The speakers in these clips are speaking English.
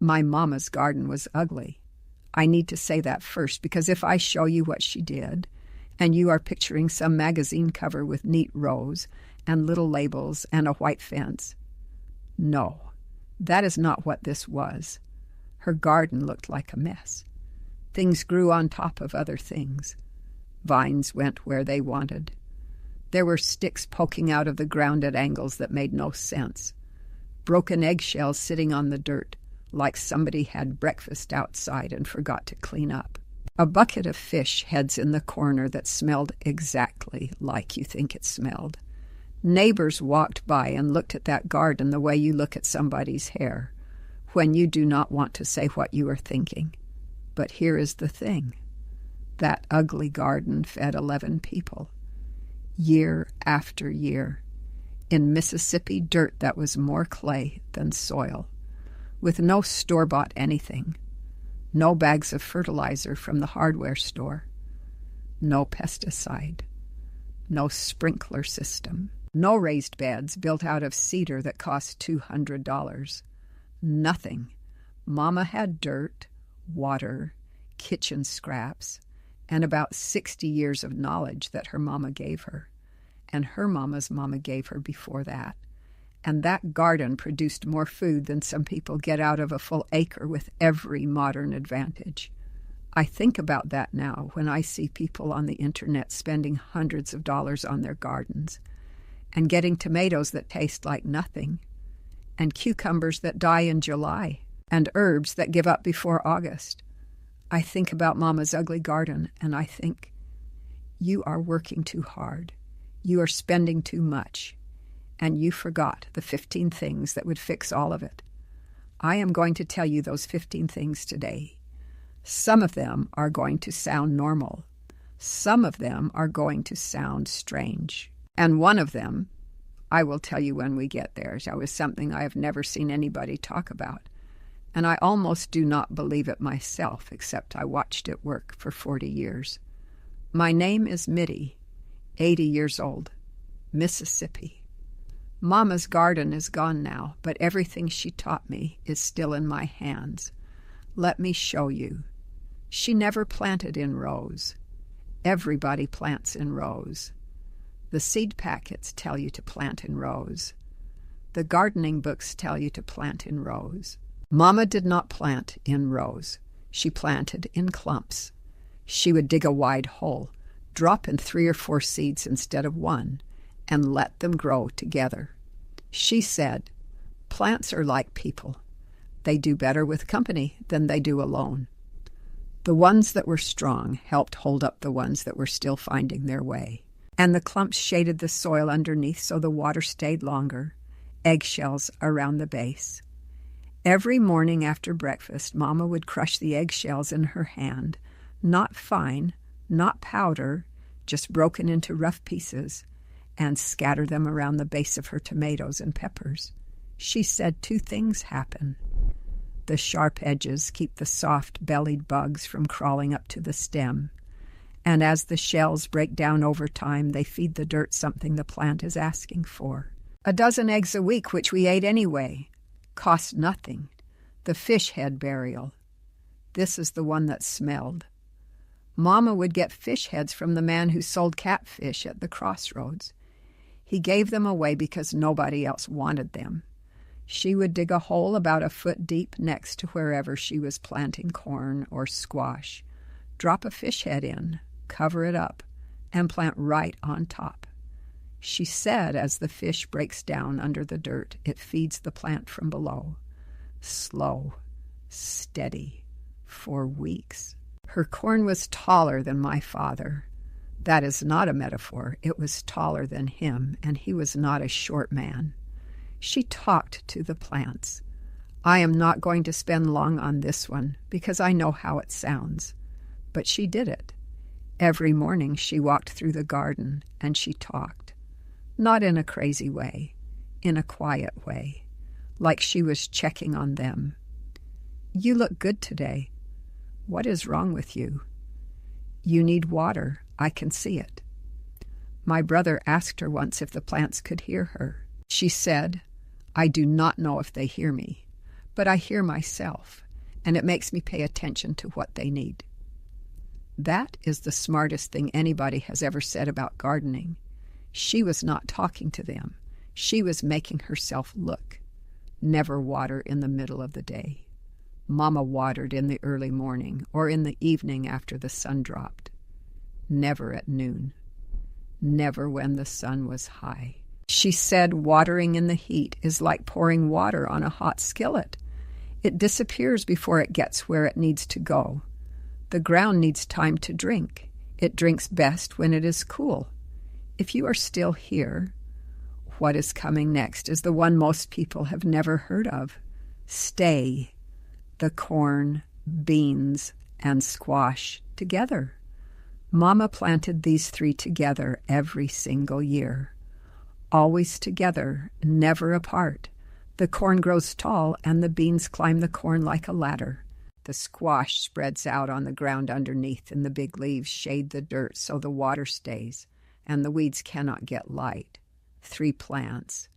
My mama's garden was ugly. I need to say that first, because if I show you what she did, and you are picturing some magazine cover with neat rows and little labels and a white fence, no, that is not what this was. Her garden looked like a mess. Things grew on top of other things. Vines went where they wanted. There were sticks poking out of the ground at angles that made no sense. Broken eggshells sitting on the dirt, like somebody had breakfast outside and forgot to clean up. A bucket of fish heads in the corner that smelled exactly like you think it smelled. Neighbors walked by and looked at that garden the way you look at somebody's hair, when you do not want to say what you are thinking. But here is the thing. That ugly garden fed 11 people. Year after year. In Mississippi dirt that was more clay than soil. With no store-bought anything. No bags of fertilizer from the hardware store. No pesticide. No sprinkler system. No raised beds built out of cedar that cost $200. Nothing. Mama had dirt, water, kitchen scraps, and about 60 years of knowledge that her mama gave her, and her mama's mama gave her before that. And that garden produced more food than some people get out of a full acre with every modern advantage. I think about that now when I see people on the internet spending hundreds of dollars on their gardens and getting tomatoes that taste like nothing, and cucumbers that die in July, and herbs that give up before August. I think about Mama's ugly garden, and I think, you are working too hard. You are spending too much. And you forgot the 15 things that would fix all of it. I am going to tell you those 15 things today. Some of them are going to sound normal. Some of them are going to sound strange. And one of them, I will tell you when we get there, that was something I have never seen anybody talk about. And I almost do not believe it myself, except I watched it work for 40 years. My name is Mittie, 80 years old, Mississippi. Mama's garden is gone now, but everything she taught me is still in my hands. Let me show you. She never planted in rows. Everybody plants in rows. The seed packets tell you to plant in rows. The gardening books tell you to plant in rows. Mama did not plant in rows. She planted in clumps. She would dig a wide hole, drop in 3 or 4 seeds instead of 1, and let them grow together. She said, plants are like people. They do better with company than they do alone. The ones that were strong helped hold up the ones that were still finding their way. And the clumps shaded the soil underneath so the water stayed longer, eggshells around the base. Every morning after breakfast, Mama would crush the eggshells in her hand, not fine, not powder, just broken into rough pieces, and scatter them around the base of her tomatoes and peppers. She said 2 things happen. The sharp edges keep the soft-bellied bugs from crawling up to the stem, and as the shells break down over time, they feed the dirt something the plant is asking for. 12 eggs a week, which we ate anyway, cost nothing. The fish head burial. This is the one that smelled. Mama would get fish heads from the man who sold catfish at the crossroads. He gave them away because nobody else wanted them. She would dig a hole about a foot deep next to wherever she was planting corn or squash, drop a fish head in, cover it up, and plant right on top. She said as the fish breaks down under the dirt, it feeds the plant from below. Slow, steady, for weeks. Her corn was taller than my father. That is not a metaphor. It was taller than him, and he was not a short man. She talked to the plants. I am not going to spend long on this one, because I know how it sounds. But she did it. Every morning she walked through the garden, and she talked. Not in a crazy way, in a quiet way, like she was checking on them. You look good today. What is wrong with you? You need water. I can see it. My brother asked her once if the plants could hear her. She said, I do not know if they hear me, but I hear myself, and it makes me pay attention to what they need. That is the smartest thing anybody has ever said about gardening. She was not talking to them. She was making herself look. Never water in the middle of the day. Mama watered in the early morning or in the evening after the sun dropped. Never at noon. Never when the sun was high. She said watering in the heat is like pouring water on a hot skillet. It disappears before it gets where it needs to go. The ground needs time to drink. It drinks best when it is cool. If you are still here, what is coming next is the one most people have never heard of. Stay. The corn, beans, and squash together. Mama planted these three together every single year. Always together, never apart. The corn grows tall, and the beans climb the corn like a ladder. The squash spreads out on the ground underneath, and the big leaves shade the dirt so the water stays, and the weeds cannot get light. 3 plants,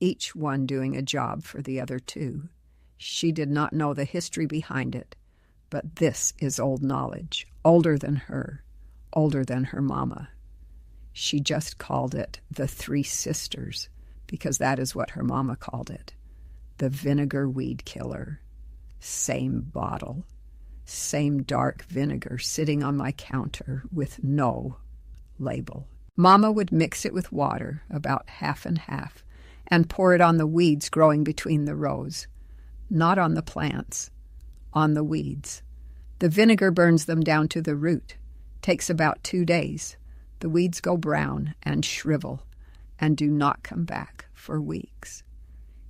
each one doing a job for the other 2. She did not know the history behind it, but this is old knowledge, older than her mama. She just called it the 3 Sisters, because that is what her mama called it. The vinegar weed killer. Same bottle. Same dark vinegar sitting on my counter with no label. Mama would mix it with water, about half and half, and pour it on the weeds growing between the rows. Not on the plants, on the weeds. The vinegar burns them down to the root. Takes about 2 days. The weeds go brown and shrivel and do not come back for weeks.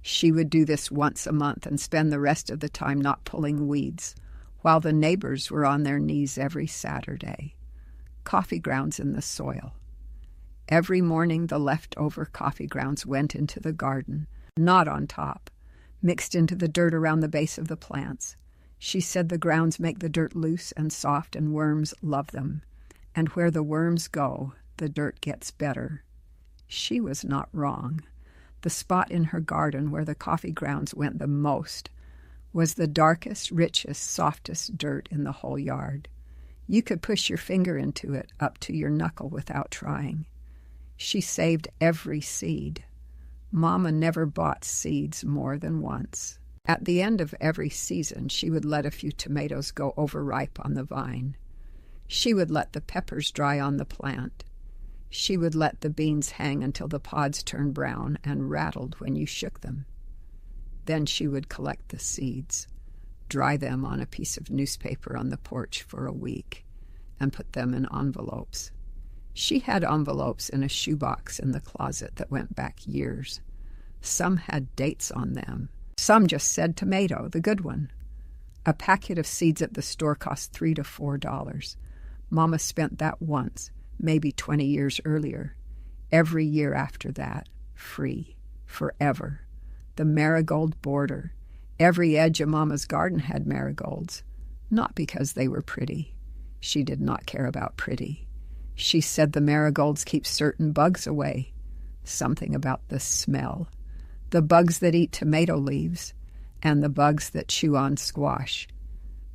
She would do this once a month and spend the rest of the time not pulling weeds, while the neighbors were on their knees every Saturday. Coffee grounds in the soil. Every morning the leftover coffee grounds went into the garden, not on top, mixed into the dirt around the base of the plants. She said the grounds make the dirt loose and soft, and worms love them. And where the worms go, the dirt gets better. She was not wrong. The spot in her garden where the coffee grounds went the most was the darkest, richest, softest dirt in the whole yard. You could push your finger into it up to your knuckle without trying. She saved every seed. Mama never bought seeds more than once. At the end of every season, she would let a few tomatoes go overripe on the vine. She would let the peppers dry on the plant. She would let the beans hang until the pods turned brown and rattled when you shook them. Then she would collect the seeds, dry them on a piece of newspaper on the porch for a week, and put them in envelopes. She had envelopes in a shoebox in the closet that went back years. Some had dates on them. Some just said tomato, the good one. A packet of seeds at the store cost $3 to $4. Mama spent that once, maybe 20 years earlier. Every year after that, free, forever. The marigold border. Every edge of Mama's garden had marigolds. Not because they were pretty. She did not care about pretty. She said the marigolds keep certain bugs away. Something about the smell. The bugs that eat tomato leaves, and the bugs that chew on squash.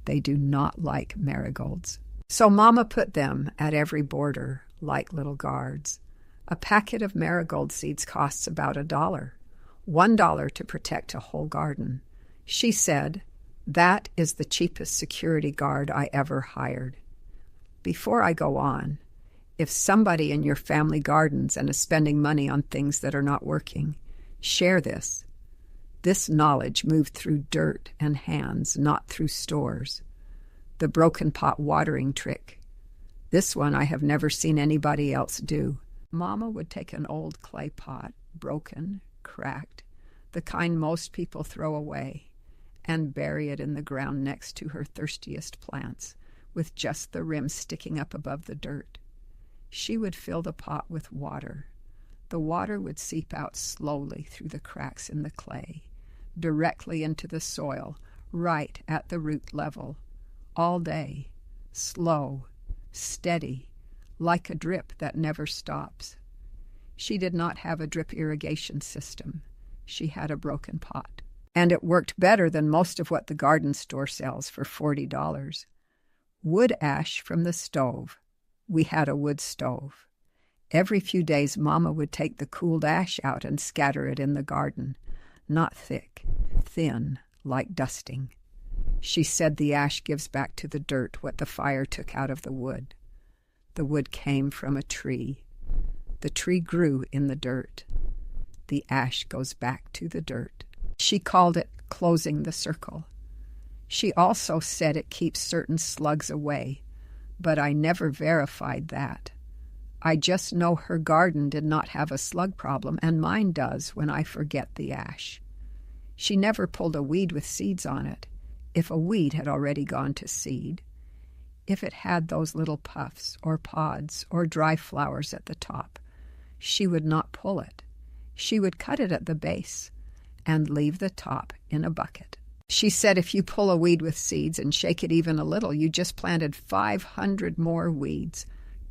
They do not like marigolds. So Mama put them at every border, like little guards. A packet of marigold seeds costs about $1. $1 to protect a whole garden. She said, "That is the cheapest security guard I ever hired." Before I go on, if somebody in your family gardens and is spending money on things that are not working, share this. This knowledge moved through dirt and hands, not through stores. The broken pot watering trick. This one I have never seen anybody else do. Mama would take an old clay pot, broken, cracked, the kind most people throw away, and bury it in the ground next to her thirstiest plants, with just the rim sticking up above the dirt. She would fill the pot with water. The water would seep out slowly through the cracks in the clay, directly into the soil, right at the root level, all day, slow, steady, like a drip that never stops. She did not have a drip irrigation system. She had a broken pot. And it worked better than most of what the garden store sells for $40. Wood ash from the stove. We had a wood stove. Every few days, Mama would take the cooled ash out and scatter it in the garden. Not thick, thin, like dusting. She said the ash gives back to the dirt what the fire took out of the wood. The wood came from a tree. The tree grew in the dirt. The ash goes back to the dirt. She called it closing the circle. She also said it keeps certain slugs away, but I never verified that. I just know her garden did not have a slug problem, and mine does when I forget the ash. She never pulled a weed with seeds on it, if a weed had already gone to seed. If it had those little puffs or pods or dry flowers at the top, she would not pull it. She would cut it at the base and leave the top in a bucket. She said if you pull a weed with seeds and shake it even a little, you just planted 500 more weeds.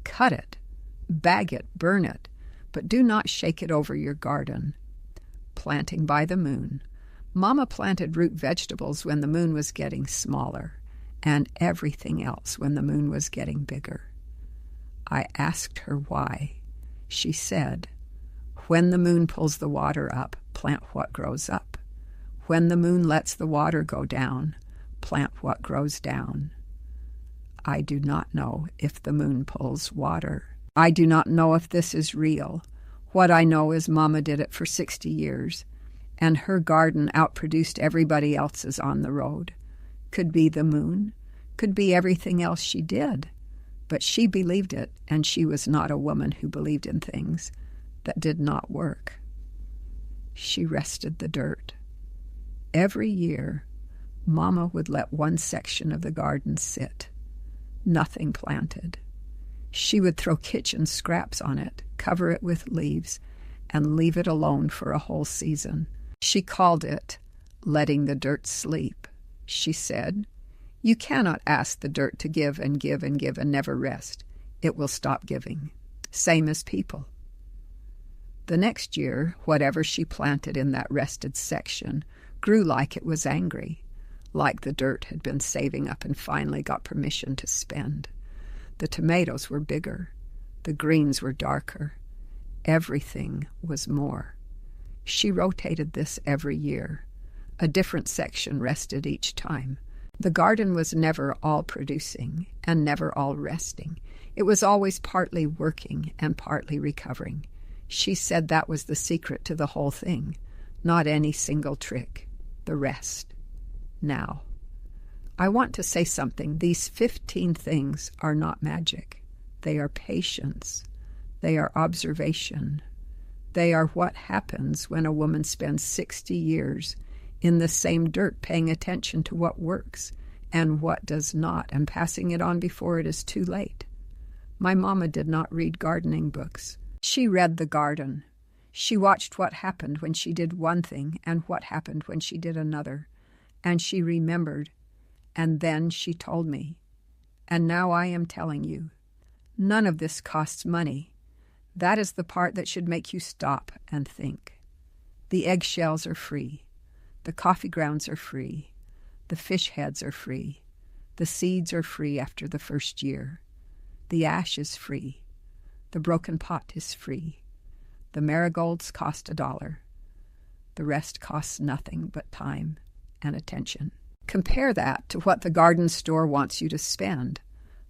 Cut it. Bag it, burn it, but do not shake it over your garden. Planting by the moon. Mama planted root vegetables when the moon was getting smaller, and everything else when the moon was getting bigger. I asked her why. She said, when the moon pulls the water up, plant what grows up. When the moon lets the water go down, plant what grows down. I do not know if the moon pulls water. I do not know if this is real. What I know is Mama did it for 60 years, and her garden outproduced everybody else's on the road. Could be the moon, could be everything else she did, but she believed it, and she was not a woman who believed in things that did not work. She rested the dirt. Every year, Mama would let one section of the garden sit, nothing planted. She would throw kitchen scraps on it, cover it with leaves, and leave it alone for a whole season. She called it letting the dirt sleep. She said, you cannot ask the dirt to give and give and give and never rest. It will stop giving. Same as people. The next year, whatever she planted in that rested section grew like it was angry, like the dirt had been saving up and finally got permission to spend. The tomatoes were bigger. The greens were darker. Everything was more. She rotated this every year. A different section rested each time. The garden was never all producing and never all resting. It was always partly working and partly recovering. She said that was the secret to the whole thing, not any single trick, the rest. Now, I want to say something. These 15 things are not magic. They are patience. They are observation. They are what happens when a woman spends 60 years in the same dirt paying attention to what works and what does not and passing it on before it is too late. My mama did not read gardening books. She read the garden. She watched what happened when she did one thing and what happened when she did another. And she remembered. And then she told me. And now I am telling you. None of this costs money. That is the part that should make you stop and think. The eggshells are free. The coffee grounds are free. The fish heads are free. The seeds are free after the first year. The ash is free. The broken pot is free. The marigolds cost $1. The rest costs nothing but time and attention. Compare that to what the garden store wants you to spend.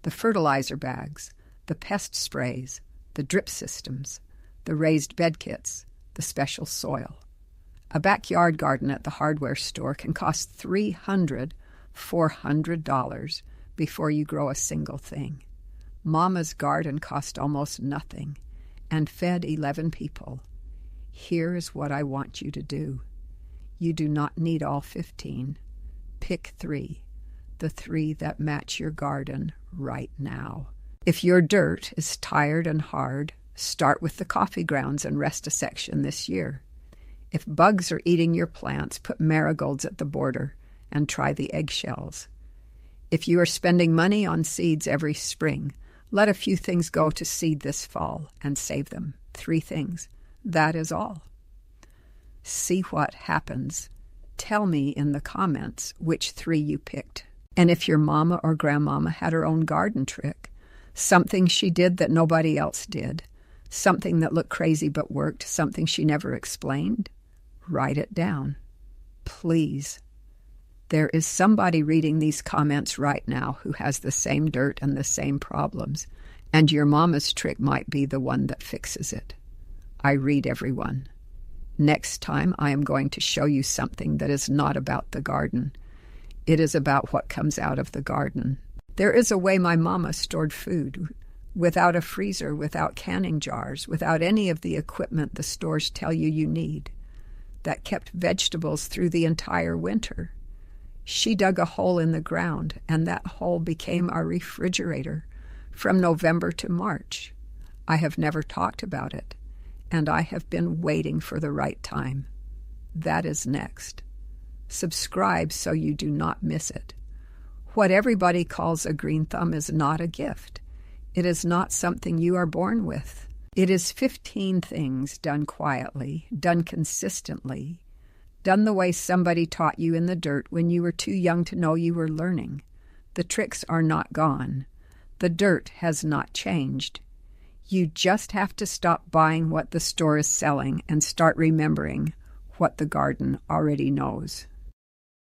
The fertilizer bags, the pest sprays, the drip systems, the raised bed kits, the special soil. A backyard garden at the hardware store can cost $300, $400 before you grow a single thing. Mama's garden cost almost nothing and fed 11 people. Here is what I want you to do. You do not need all 15. Pick 3, the 3 that match your garden right now. If your dirt is tired and hard, start with the coffee grounds and rest a section this year. If bugs are eating your plants, put marigolds at the border and try the eggshells. If you are spending money on seeds every spring, let a few things go to seed this fall and save them. 3 things. That is all. See what happens Tell me in the comments which 3 you picked. And if your mama or grandmama had her own garden trick, something she did that nobody else did, something that looked crazy but worked, something she never explained, write it down. Please. There is somebody reading these comments right now who has the same dirt and the same problems, and your mama's trick might be the one that fixes it. I read everyone. Next time I am going to show you something that is not about the garden. It is about what comes out of the garden. There is a way my mama stored food, without a freezer, without canning jars, without any of the equipment the stores tell you need, that kept vegetables through the entire winter. She dug a hole in the ground, and that hole became our refrigerator from November to March. I have never talked about it, and I have been waiting for the right time. That is next. Subscribe so you do not miss it. What everybody calls a green thumb is not a gift. It is not something you are born with. It is 15 things done quietly, done consistently, done the way somebody taught you in the dirt when you were too young to know you were learning. The tricks are not gone. The dirt has not changed. You just have to stop buying what the store is selling and start remembering what the garden already knows.